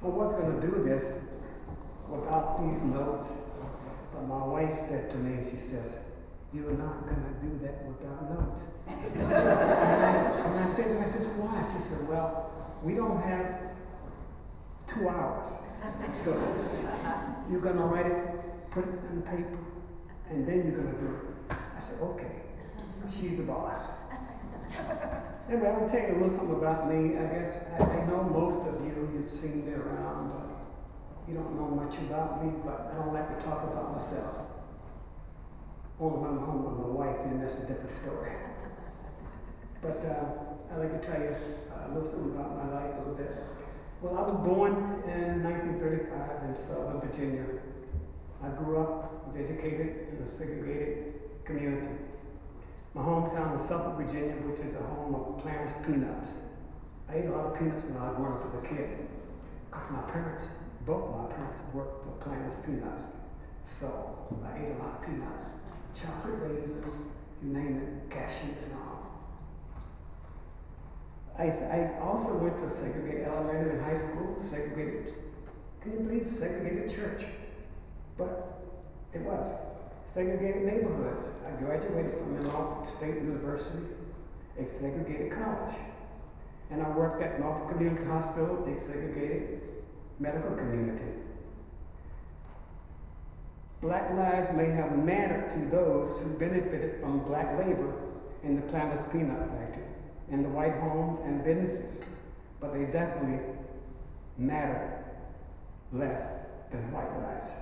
I was going to do this without these notes, but my wife said to me, she says, "You're not going to do that without notes." and I said, "Why?" She said, "Well, we don't have 2 hours. So you're going to write it, put it on paper, and then you're going to do it." I said, "Okay." She's the boss. Anyway, I'll tell you a little something about me. I guess I know most of you, you've seen me around, but you don't know much about me, but I don't like to talk about myself. Only when I'm home with my wife, then that's a different story. But I'd like to tell you a little something about my life a little bit. Well, I was born in 1935 in Southern Virginia. I grew up, was educated in a segregated community. My hometown is Suffolk, Virginia, which is a home of Planters peanuts. I ate a lot of peanuts when I was growing up as a kid, because both my parents worked for Planters peanuts. So I ate a lot of peanuts, chocolate raisins, you name it, cashews and all. I also went to segregated elementary and high school, segregated, can you believe segregated church? But it was. Segregated neighborhoods. I graduated from Norfolk State University, a segregated college. And I worked at Norfolk Community Hospital, a segregated medical community. Black lives may have mattered to those who benefited from black labor in the Planters Peanut Factory, in the white homes and businesses, but they definitely mattered less than white lives.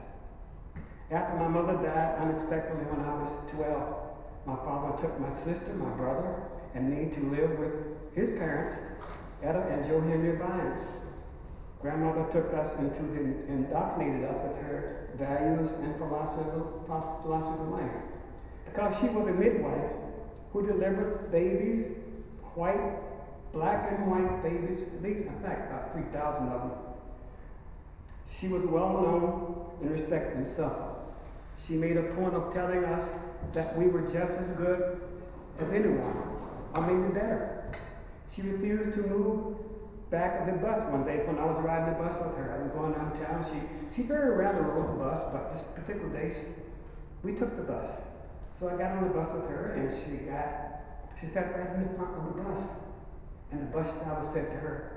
After my mother died unexpectedly when I was 12, my father took my sister, my brother, and me to live with his parents, Etta and Joe Henry Vines. Grandmother took us indoctrinated us with her values and philosophy of life. Because she was a midwife who delivered babies, white, black and white babies, at least, in fact, about 3,000 of them. She was well known and respected in Suffolk. She made a point of telling us that we were just as good as anyone, or maybe better. She refused to move back of the bus one day when I was riding the bus with her. I was going downtown. She very rarely rode the bus, but this particular day, we took the bus. So I got on the bus with her, and she sat right in the front of the bus. And the bus driver said to her,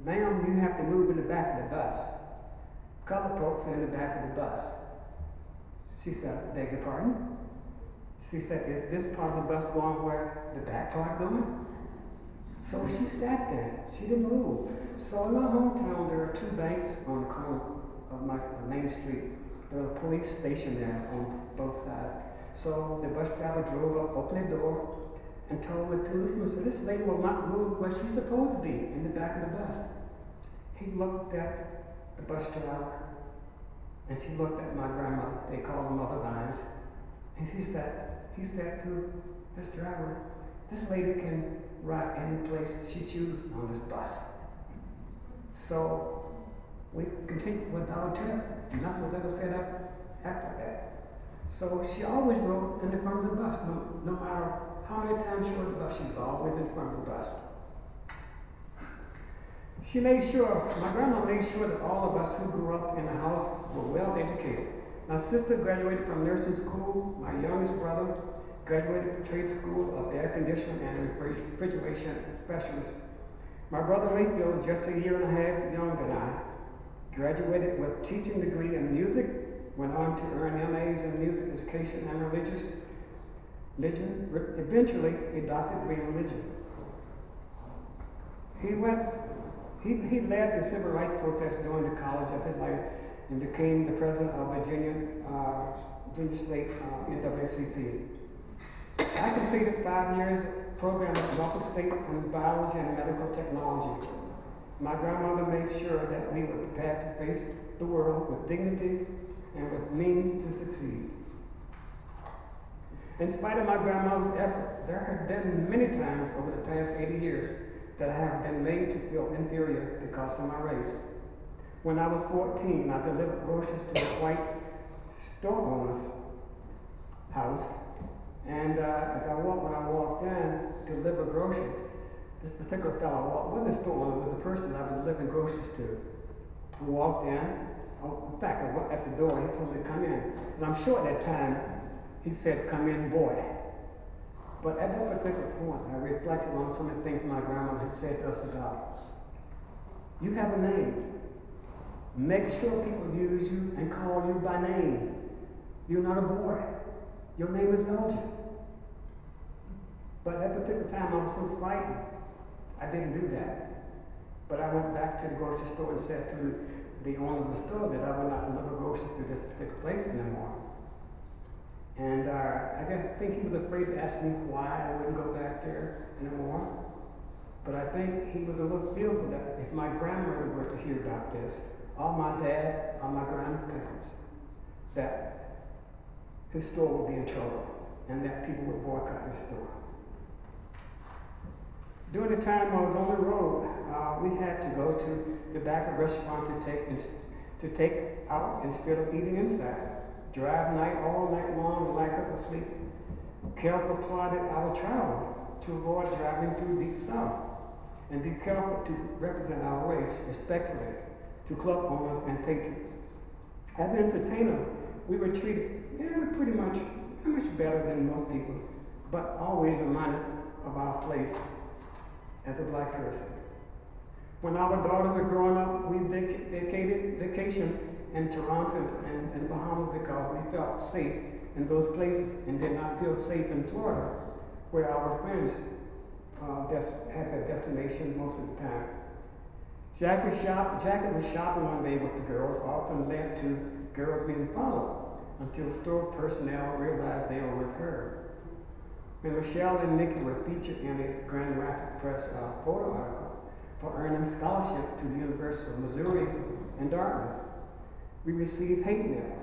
"Ma'am, you have to move in the back of the bus. Colored folks are in the back of the bus." She said, "Beg your pardon?" She said, "Is this part of the bus going where the back part going?" So she sat there. She didn't move. So in my hometown, there are 2 banks on the corner of my main street. There was a police station there on both sides. So the bus driver drove up, opened the door, and told the policeman, so this lady will not move where she's supposed to be, in the back of the bus. He looked at the bus driver, and she looked at my grandmother. They called her Mother Vines. And he said to this driver, "This lady can ride any place she chooses on this bus." So we continued with our trip. Nothing was ever set up after that. So she always rode in the front of the bus, no matter how many times she rode the bus, she was always in front of the bus. My grandma made sure that all of us who grew up in the house were well educated. My sister graduated from nursing school. My youngest brother graduated from trade school of air conditioning and refrigeration specialist. My brother Rayfield, just a year and a half younger than I, graduated with teaching degree in music, went on to earn MAs in music education and religion, eventually a doctorate degree in religion. He led the civil rights protest during the college of his life and became the president of Virginia State NAACP. I completed 5 years program at Norfolk State in biology and medical technology. My grandmother made sure that we were prepared to face the world with dignity and with means to succeed. In spite of my grandmother's effort, there have been many times over the past 80 years that I have been made to feel inferior because of my race. When I was 14, I delivered groceries to a white store owner's house, and when I walked in to deliver groceries, this particular fellow walked with the store owner, was the person that I've been delivering groceries to. I walked in. In fact, I went at the door. He told me to come in. And I'm sure at that time, he said, "Come in, boy." But at that particular point, I reflected on some of the things my grandmother had said to us about, you have a name. Make sure people use you and call you by name. You're not a boy. Your name is Elgin. But at that particular time, I was so frightened, I didn't do that. But I went back to the grocery store and said to the owner of the store that I would not deliver groceries to this particular place anymore. And I think he was afraid to ask me why I wouldn't go back there anymore. But I think he was a little fearful that if my grandmother were to hear about this, or my dad, or my grandparents, that his store would be in trouble, and that people would boycott his store. During the time I was on the road, we had to go to the back of a restaurant to take out instead of eating inside. Drive all night long and lie up asleep. Careful plotted our travel to avoid driving through Deep South, and be careful to represent our race respectfully to club owners and patrons. As an entertainer, we were treated pretty much better than most people, but always reminded of our place as a black person. When our daughters were growing up, we vacation in Toronto and the Bahamas because we felt safe in those places and did not feel safe in Florida, where our friends had their destination most of the time. Jackie was shopping one day with the girls, often led to girls being followed until store personnel realized they were with her. When Michelle and Nikki were featured in a Grand Rapids Press photo article for earning scholarships to the University of Missouri in Dartmouth, we received hate mail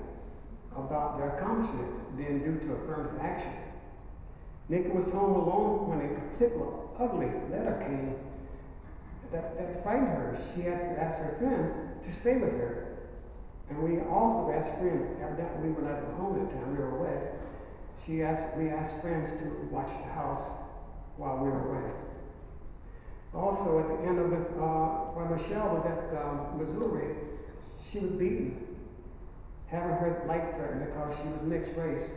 about their accomplishments being due to affirmative action. Nikki was home alone when a particular ugly letter came that frightened her. She had to ask her friend to stay with her. And we also asked friends, evidently we were not at home at the time, we were away. We asked friends to watch the house while we were away. Also, at the end of it, while Michelle was at Missouri, she was beaten, having her life threatened because she was mixed race.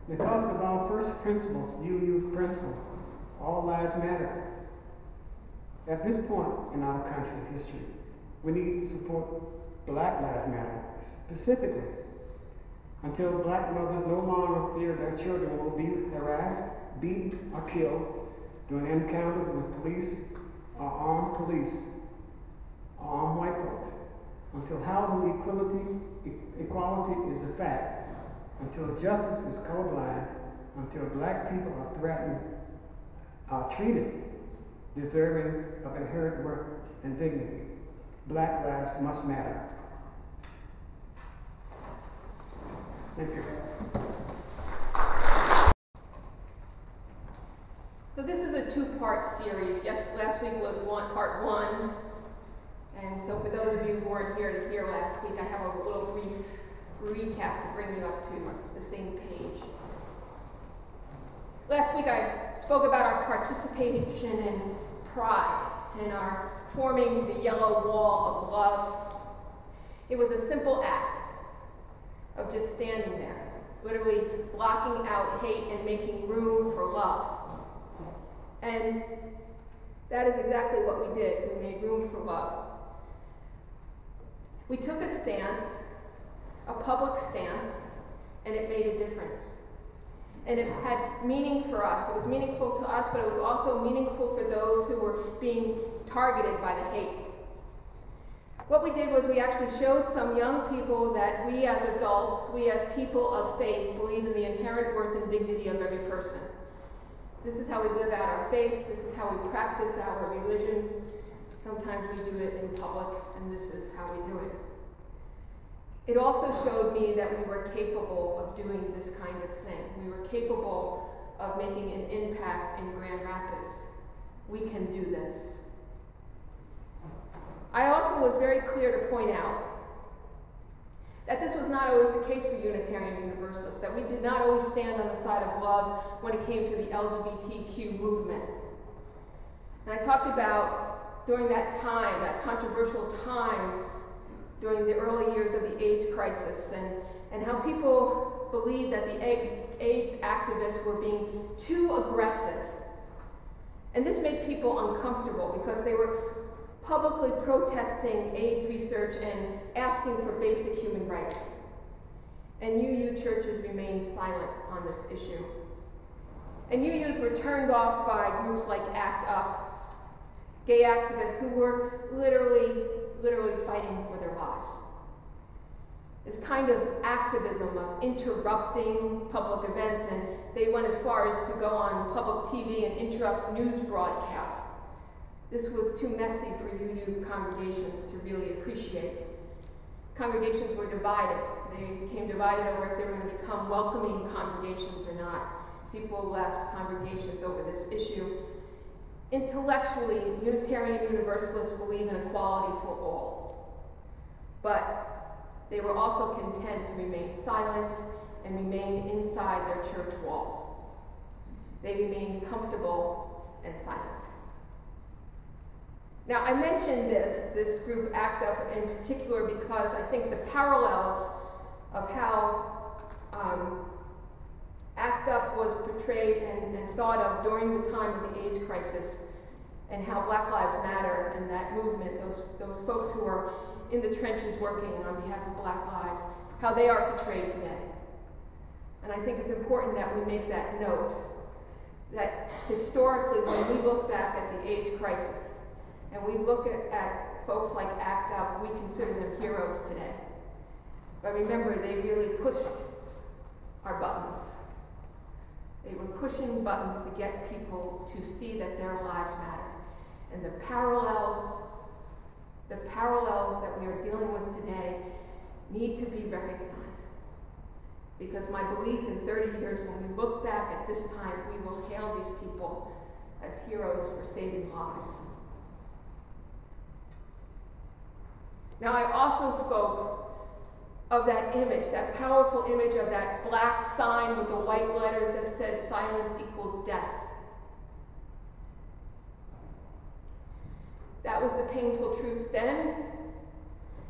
Because of our first principle, UU's principle, all lives matter. At this point in our country's history, we need to support Black Lives Matter, specifically, until black mothers no longer fear their children will be harassed, beaten, or killed during encounters with police or armed white folks. Until housing equality is a fact, until justice is colorblind, until black people are threatened, are treated deserving of inherent worth and dignity. Black lives must matter. Thank you. So this is a two-part series. Yes, last week was part one. And so for those of you who weren't here to hear last week, I have a little brief recap to bring you up to the same page. Last week I spoke about our participation in Pride and our forming the yellow wall of love. It was a simple act of just standing there, literally blocking out hate and making room for love. And that is exactly what we did. We made room for love. We took a stance, a public stance, and it made a difference. And it had meaning for us. It was meaningful to us, but it was also meaningful for those who were being targeted by the hate. What we did was we actually showed some young people that we as adults, we as people of faith, believe in the inherent worth and dignity of every person. This is how we live out our faith. This is how we practice our religion. Sometimes we do it in public, and this is how we do it. It also showed me that we were capable of doing this kind of thing. We were capable of making an impact in Grand Rapids. We can do this. I also was very clear to point out that this was not always the case for Unitarian Universalists, that we did not always stand on the side of love when it came to the LGBTQ movement. And I talked about during that time, that controversial time, during the early years of the AIDS crisis, and how people believed that the AIDS activists were being too aggressive. And this made people uncomfortable because they were publicly protesting AIDS research and asking for basic human rights. And UU churches remained silent on this issue. And UUs were turned off by groups like ACT UP, gay activists who were literally fighting for their lives. This kind of activism of interrupting public events, and they went as far as to go on public TV and interrupt news broadcasts. This was too messy for UU congregations to really appreciate. Congregations were divided. They became divided over if they were going to become welcoming congregations or not. People left congregations over this issue. Intellectually, Unitarian Universalists believe in equality for all. But they were also content to remain silent and remain inside their church walls. They remained comfortable and silent. Now, I mentioned this group ACT UP in particular because I think the parallels of how ACT UP was portrayed and thought of during the time of the AIDS crisis, and how Black Lives Matter and that movement, those folks who are in the trenches working on behalf of Black lives, how they are portrayed today. And I think it's important that we make that note, that historically when we look back at the AIDS crisis, and we look at folks like ACT UP, we consider them heroes today. But remember, they really pushed our buttons. They were pushing buttons to get people to see that their lives matter. And the parallels that we are dealing with today need to be recognized. Because my belief in 30 years, when we look back at this time, we will hail these people as heroes for saving lives. Now, I also spoke of that image, that powerful image of that black sign with the white letters that said silence equals death. That was the painful truth then,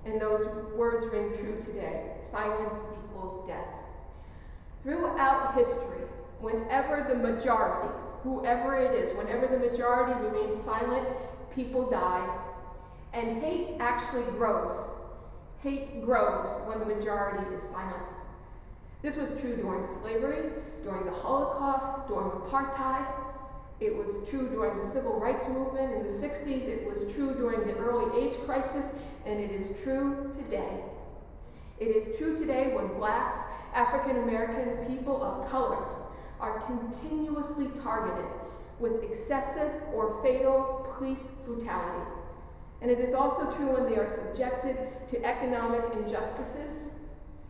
and those words ring true today. Silence equals death. Throughout history, whenever the majority, whoever it is, whenever the majority remains silent, people die, and hate actually grows. Hate grows when the majority is silent. This was true during slavery, during the Holocaust, during apartheid. It was true during the civil rights movement in the 60s. It was true during the early AIDS crisis, and it is true today. It is true today when blacks, African American, people of color are continuously targeted with excessive or fatal police brutality. And it is also true when they are subjected to economic injustices,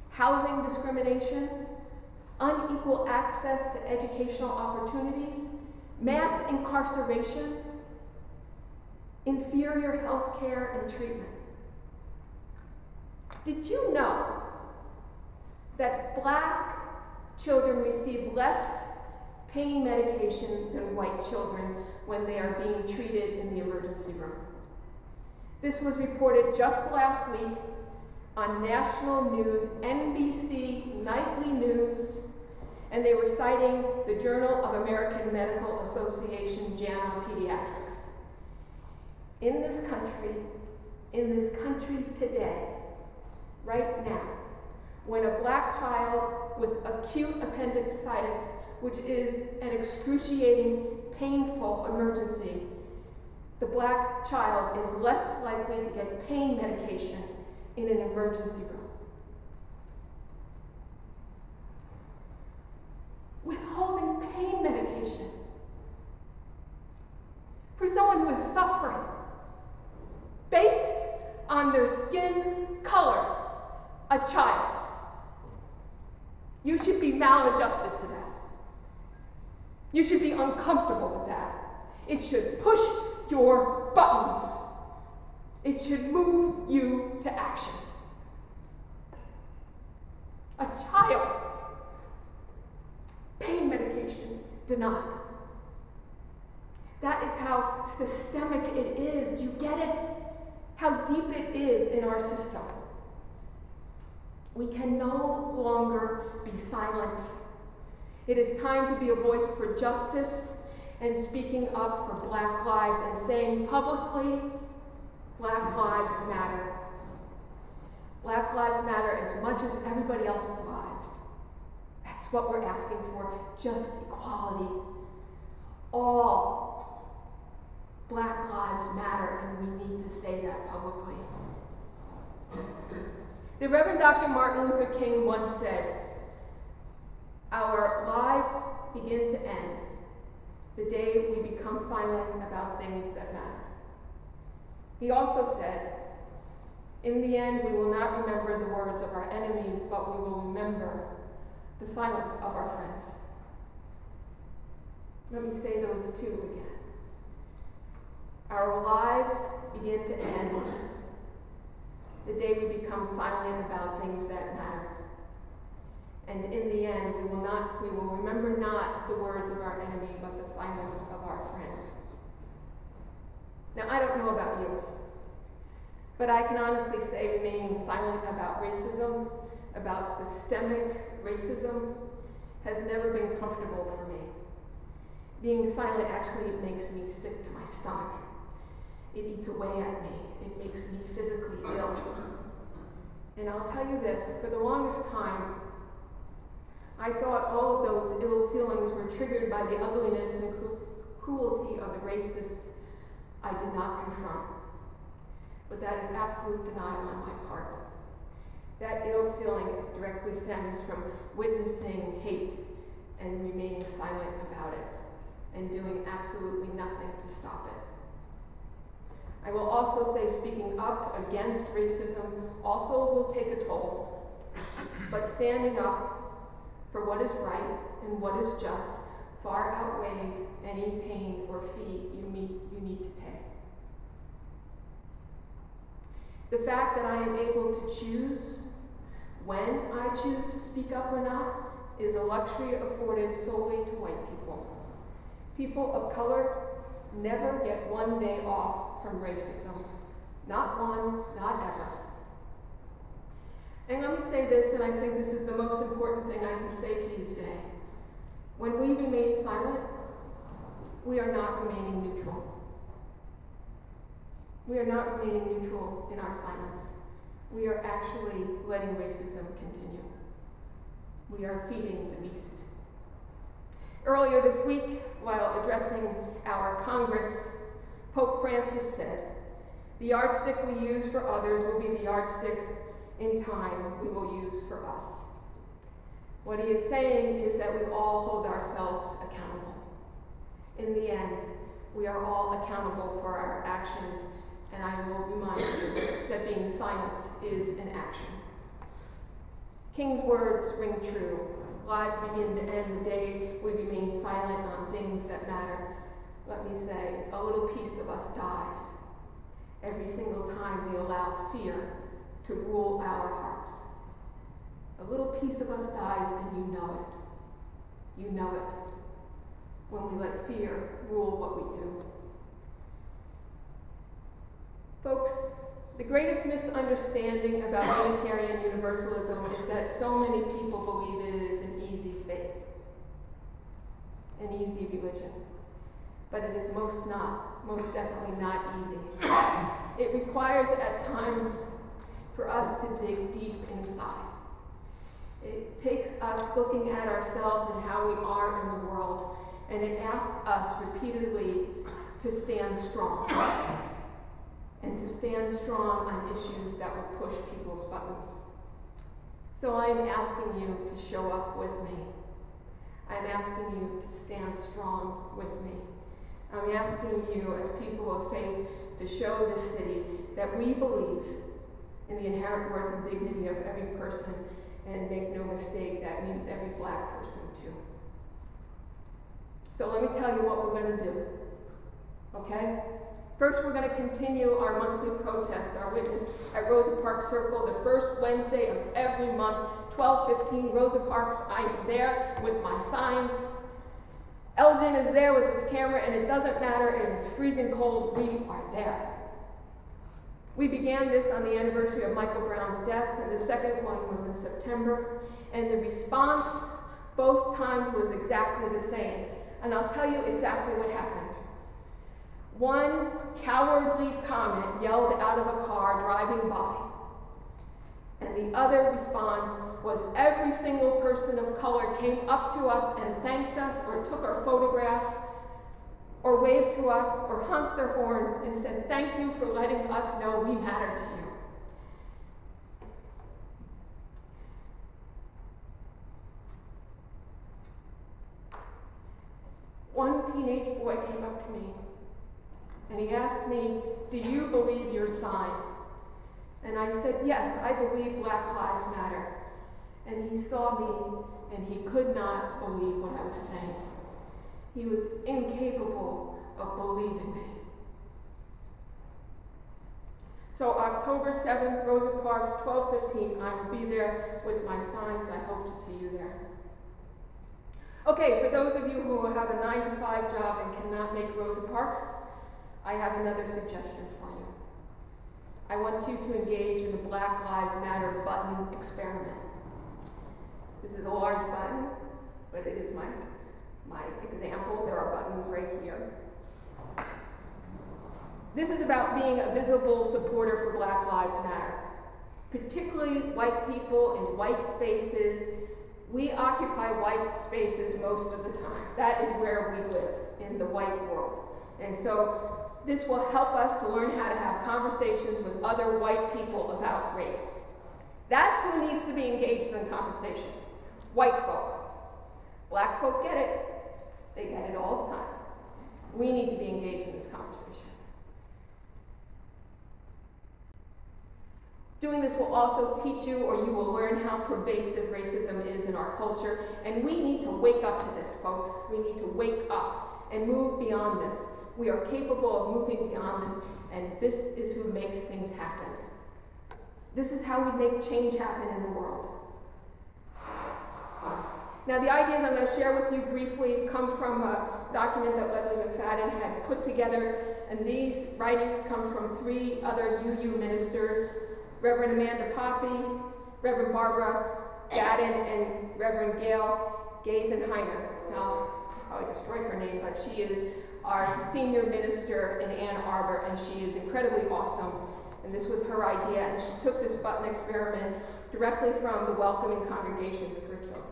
housing discrimination, unequal access to educational opportunities, mass incarceration, inferior health care and treatment. Did you know that black children receive less pain medication than white children when they are being treated in the emergency room? This was reported just last week on national news, NBC Nightly News, and they were citing the Journal of American Medical Association, JAMA Pediatrics. In this country today, right now, when a black child with acute appendicitis, which is an excruciating, painful emergency, the black child is less likely to get pain medication in an emergency room. Withholding pain medication for someone who is suffering based on their skin color, a child. You should be maladjusted to that. You should be uncomfortable with that. It should push your buttons. It should move you to action. A child, pain medication denied. That is how systemic it is. Do you get it? How deep it is in our system. We can no longer be silent. It is time to be a voice for justice and speaking up for Black lives and saying publicly, Black lives matter. Black lives matter as much as everybody else's lives. That's what we're asking for, just equality. All Black lives matter, and we need to say that publicly. The Reverend Dr. Martin Luther King once said, "Our lives begin to end the day we become silent about things that matter." He also said, "In the end, we will not remember the words of our enemies, but we will remember the silence of our friends." Let me say those two again. Our lives begin to end the day we become silent about things that matter. And in the end, we will remember not the words of our enemy, but the silence of our friends. Now, I don't know about you, but I can honestly say remaining silent about racism, about systemic racism, has never been comfortable for me. Being silent actually makes me sick to my stomach. It eats away at me. It makes me physically ill. And I'll tell you this, for the longest time, I thought all of those ill feelings were triggered by the ugliness and cruelty of the racist I did not confront. But that is absolute denial on my part. That ill feeling directly stems from witnessing hate and remaining silent about it and doing absolutely nothing to stop it. I will also say speaking up against racism also will take a toll, but standing up for what is right and what is just far outweighs any pain or fee you need to pay. The fact that I am able to choose when I choose to speak up or not is a luxury afforded solely to white people. People of color never get one day off from racism. Not one, not ever. And let me say this, and I think this is the most important thing I can say to you today. When we remain silent, we are not remaining neutral. We are not remaining neutral in our silence. We are actually letting racism continue. We are feeding the beast. Earlier this week, while addressing our Congress, Pope Francis said, "The yardstick we use for others will be the yardstick in time we will use for us." What he is saying is that we all hold ourselves accountable. In the end, we are all accountable for our actions, and I will remind you that being silent is an action. King's words ring true. Lives begin to end the day we remain silent on things that matter. Let me say, a little piece of us dies every single time we allow fear to rule our hearts. A little piece of us dies, and you know it. You know it when we let fear rule what we do. Folks, the greatest misunderstanding about Unitarian Universalism is that so many people believe it is an easy faith, an easy religion. But it is most definitely not easy. It requires at times for us to dig deep inside. It takes us looking at ourselves and how we are in the world, and it asks us repeatedly to stand strong. And to stand strong on issues that will push people's buttons. So I am asking you to show up with me. I'm asking you to stand strong with me. I'm asking you as people of faith to show this city that we believe in the inherent worth and dignity of every person, and make no mistake, that means every Black person too. So let me tell you what we're going to do, okay? First, we're going to continue our monthly protest, our witness at Rosa Parks Circle, the first Wednesday of every month, 12:15, Rosa Parks. I'm there with my signs. Elgin is there with his camera, and it doesn't matter if it's freezing cold, we are there. We began this on the anniversary of Michael Brown's death, and the second one was in September, and the response both times was exactly the same. And I'll tell you exactly what happened. One cowardly comment yelled out of a car driving by, and the other response was every single person of color came up to us and thanked us, or took our photograph, or waved to us, or honked their horn and said, "Thank you for letting us know we matter to you." One teenage boy came up to me and he asked me, "Do you believe your sign?" And I said, "Yes, I believe Black Lives Matter." And he saw me and he could not believe what I was saying. He was incapable of believing me. So October 7th, Rosa Parks, 12:15, I will be there with my signs. I hope to see you there. Okay, for those of you who have a 9-to-5 job and cannot make Rosa Parks, I have another suggestion for you. I want you to engage in the Black Lives Matter button experiment. This is a large button, but it is my example. There are buttons right here. This is about being a visible supporter for Black Lives Matter, particularly white people in white spaces. We occupy white spaces most of the time. That is where we live, in the white world. And so this will help us to learn how to have conversations with other white people about race. That's who needs to be engaged in the conversation. White folk. Black folk get it. They get it all the time. We need to be engaged in this conversation. Doing this will also teach you, or you will learn, how pervasive racism is in our culture. And we need to wake up to this, folks. We need to wake up and move beyond this. We are capable of moving beyond this, and this is who makes things happen. This is how we make change happen in the world. Now, the ideas I'm going to share with you briefly come from a document that Leslie McFadden had put together, and these writings come from 3 other UU ministers, Reverend Amanda Poppy, Reverend Barbara Gadden, and Reverend Gail Gazenheimer. Now, I'll probably destroy her name, but she is our senior minister in Ann Arbor, and she is incredibly awesome. And this was her idea, and she took this button experiment directly from the Welcoming Congregations curriculum.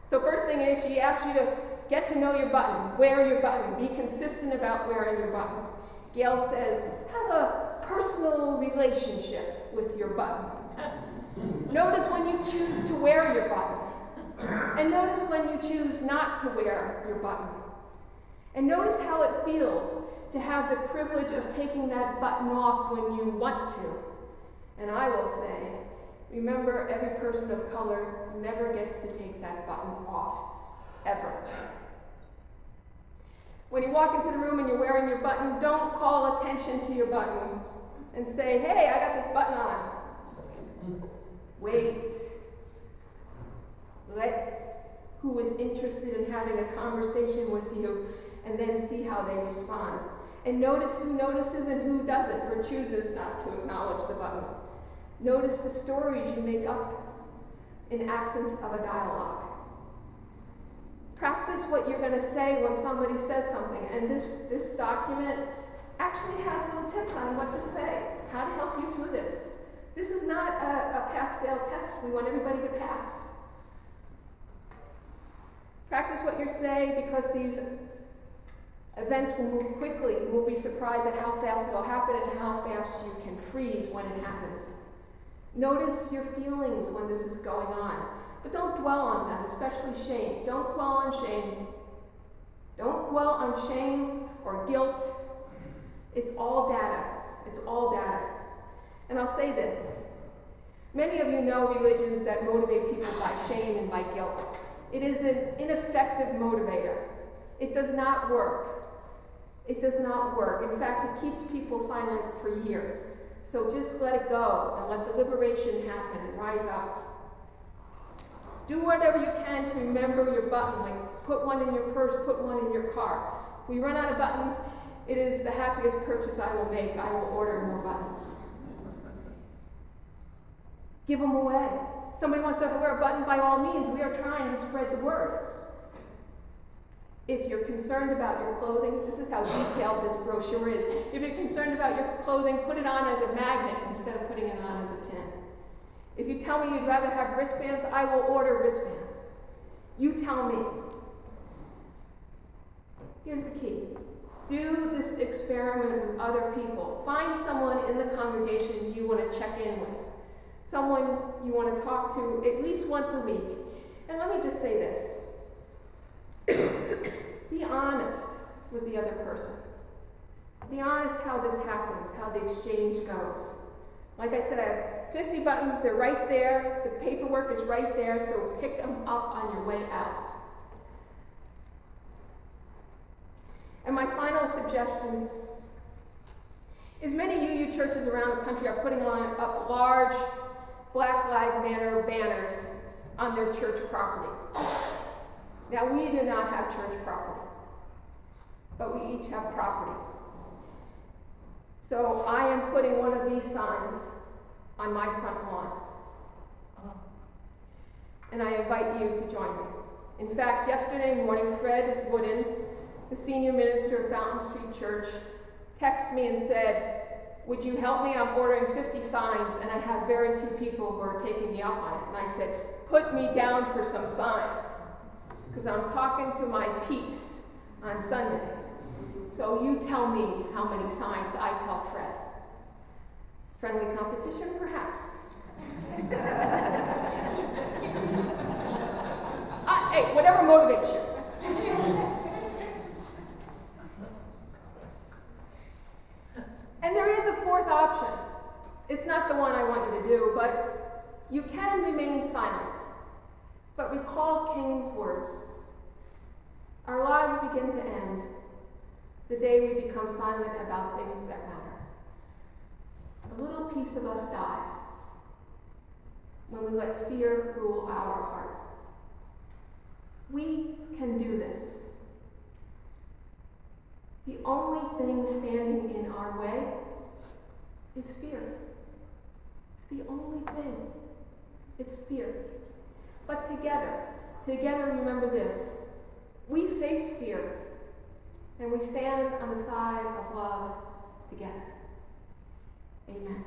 So first thing is, she asks you to get to know your button, wear your button, be consistent about wearing your button. Gail says, have a personal relationship with your button. Notice when you choose to wear your button, and notice when you choose not to wear your button. And notice how it feels to have the privilege of taking that button off when you want to. And I will say, remember, every person of color never gets to take that button off, ever. When you walk into the room and you're wearing your button, don't call attention to your button and say, "Hey, I got this button on." Wait. Let who is interested in having a conversation with you, and then see how they respond. And notice who notices and who doesn't, or chooses not to acknowledge the button. Notice the stories you make up in absence of a dialogue. Practice what you're going to say when somebody says something. And this document actually has little tips on what to say, how to help you through this. This is not a pass-fail test. We want everybody to pass. Practice what you say, because these events will move quickly. You will be surprised at how fast it'll happen and how fast you can freeze when it happens. Notice your feelings when this is going on, but don't dwell on them, especially shame. Don't dwell on shame. Don't dwell on shame or guilt. It's all data. It's all data. And I'll say this. Many of you know religions that motivate people by shame and by guilt. It is an ineffective motivator. It does not work. It does not work. In fact, it keeps people silent for years. So just let it go and let the liberation happen and rise up. Do whatever you can to remember your button, like put one in your purse, put one in your car. If we run out of buttons, it is the happiest purchase I will make. I will order more buttons. Give them away. Somebody wants to wear a button, by all means, we are trying to spread the word. If you're concerned about your clothing, this is how detailed this brochure is. If you're concerned about your clothing, put it on as a magnet instead of putting it on as a pin. If you tell me you'd rather have wristbands, I will order wristbands. You tell me. Here's the key. Do this experiment with other people. Find someone in the congregation you want to check in with. Someone you want to talk to at least once a week. And let me just say this. Be honest with the other person. Be honest how this happens, how the exchange goes. Like I said, I have 50 buttons. They're right there. The paperwork is right there, so pick them up on your way out. And my final suggestion is many UU churches around the country are putting up large Black Lives Matter banners on their church property. Now, we do not have church property, but we each have property. So I am putting one of these signs on my front lawn. And I invite you to join me. In fact, yesterday morning, Fred Wooden, the senior minister of Fountain Street Church, texted me and said, "Would you help me? I'm ordering 50 signs, and I have very few people who are taking me up on it." And I said, "Put me down for some signs, because I'm talking to my peeps on Sunday. So you tell me how many signs I tell Fred." Friendly competition, perhaps. Hey, whatever motivates you. And there is a fourth option. It's not the one I want you to do, but you can remain silent. But recall King's words. Our lives begin to end the day we become silent about things that matter. A little piece of us dies when we let fear rule our heart. We can do this. The only thing standing in our way is fear. It's the only thing. It's fear. But together remember this. We face fear, and we stand on the side of love together. Amen.